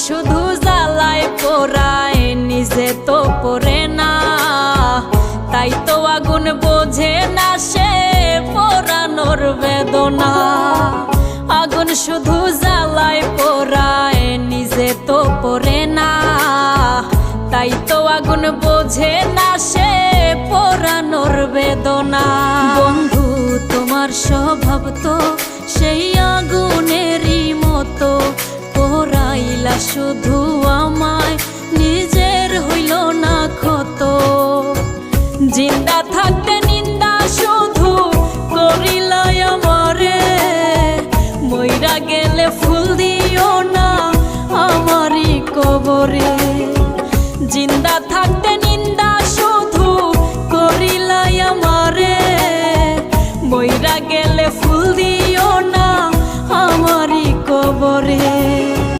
শুধু জ্বালায় পোড়ায় নিজে তো পড়ে না, তাই তো আগুন বোঝে না সে পোড়ানোর বেদনা। আগুন শুধু জ্বালায় পোড়ায় নিজে তো পড়ে না, তাই তো আগুন বোঝে না সে পোড়ানোর বেদনা। বন্ধু তোমার স্বভাব তো সেই আগুনেরই মতো, পোড়াইলা শুধু আমার